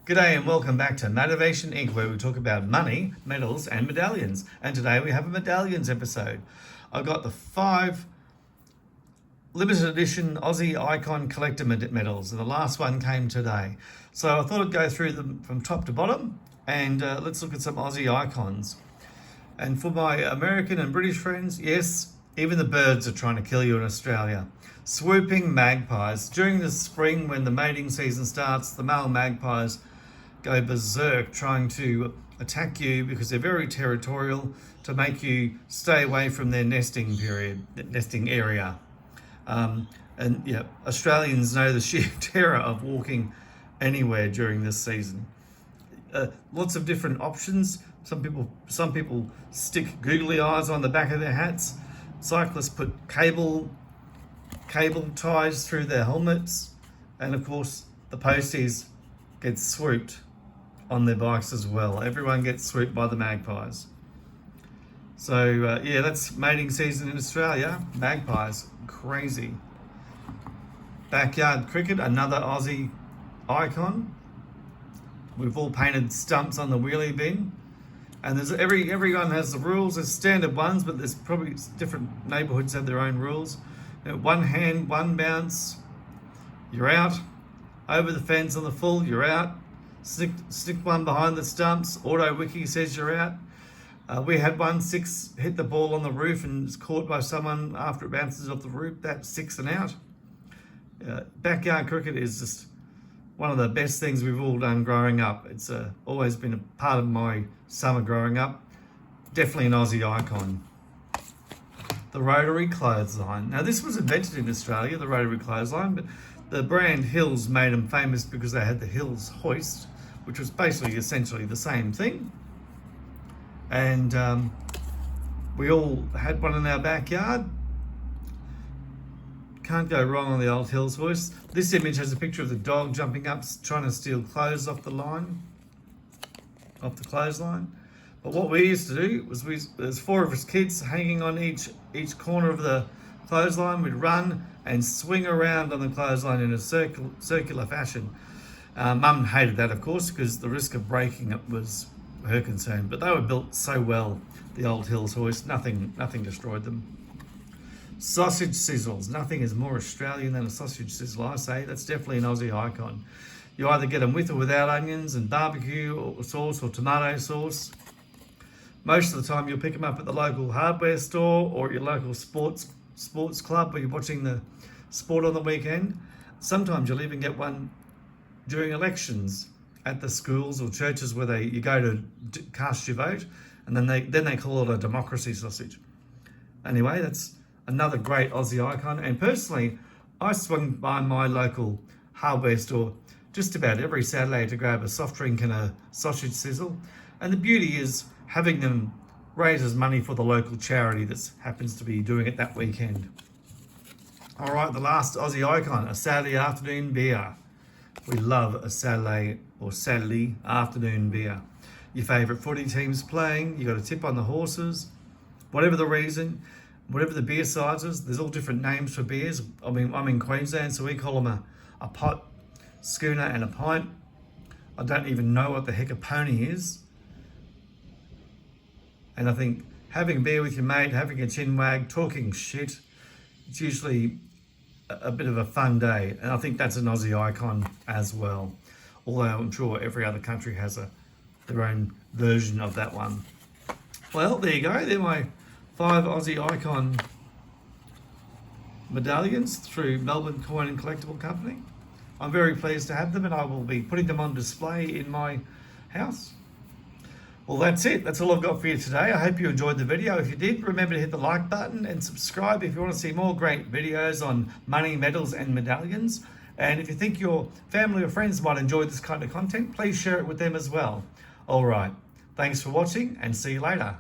G'day and welcome back to Motivation Inc., where we talk about money, medals and medallions. And today we have a medallions episode. I've got the 5 limited edition Aussie icon collector medals, and the last one came today. So I thought I'd go through them from top to bottom, and let's look at some Aussie icons. And for my American and British friends, yes, even the birds are trying to kill you in Australia. Swooping magpies. During the spring, when the mating season starts, the male magpies go berserk trying to attack you because they're very territorial, to make you stay away from their nesting area. Australians know the sheer terror of walking anywhere during this season. Lots of different options. Some people stick googly eyes on the back of their hats. Cyclists put cable ties through their helmets, and of course the posties get swooped on their bikes as well. Everyone gets swooped by the magpies. So that's mating season in Australia. Magpies, crazy. Backyard cricket, another Aussie icon. We've all painted stumps on the wheelie bin, and there's everyone has the rules. There's standard ones, but there's probably different neighbourhoods have their own rules. One hand, one bounce, you're out. Over the fence on the full, you're out. Stick one behind the stumps. Auto Wiki says you're out. We had 6 hit the ball on the roof and is caught by someone after it bounces off the roof. That's 6 and out. Backyard cricket is just one of the best things we've all done growing up. It's always been a part of my summer growing up. Definitely an Aussie icon. The rotary clothesline. Now this was invented in Australia, the rotary clothesline, but the brand Hills made them famous because they had the Hills hoist, which was basically essentially the same thing. And we all had one in our backyard. Can't go wrong on the old Hills hoist. This image has a picture of the dog jumping up, trying to steal clothes off the clothesline. But what we used to do was there's 4 of us kids hanging on each corner of the clothesline. We'd run and swing around on the clothesline in a circular fashion. Mum hated that, of course, because the risk of breaking it was her concern. But they were built so well, the old Hills hoist, nothing destroyed them. Sausage sizzles. Nothing is more Australian than a sausage sizzle, I say. That's definitely an Aussie icon. You either get them with or without onions and barbecue or sauce or tomato sauce. Most of the time you'll pick them up at the local hardware store or at your local sports club where you're watching the sport on the weekend. Sometimes you'll even get one during elections at the schools or churches where you go to cast your vote, and then they call it a democracy sausage. Anyway, that's another great Aussie icon. And personally, I swung by my local hardware store just about every Saturday to grab a soft drink and a sausage sizzle. And the beauty is having them raises money for the local charity that happens to be doing it that weekend. All right, the last Aussie icon, a Saturday afternoon beer. We love a Saturday afternoon beer. Your favourite footy team's playing, you got a tip on the horses, whatever the reason, whatever the beer sizes. There's all different names for beers. I mean, I'm in Queensland, so we call them a pot, schooner and a pint. I don't even know what the heck a pony is. And I think having a beer with your mate, having a chin wag, talking shit, it's usually a bit of a fun day. And I think that's an Aussie icon as well. Although I'm sure every other country has their own version of that one. Well, there you go. They're my 5 Aussie icon medallions through Melbourne Coin Collectibles Co. I'm very pleased to have them, and I will be putting them on display in my house. Well, that's it. That's all I've got for you today. I hope you enjoyed the video. If you did, remember to hit the like button and subscribe if you want to see more great videos on money, medals, and medallions. And if you think your family or friends might enjoy this kind of content, please share it with them as well. All right. Thanks for watching, and see you later.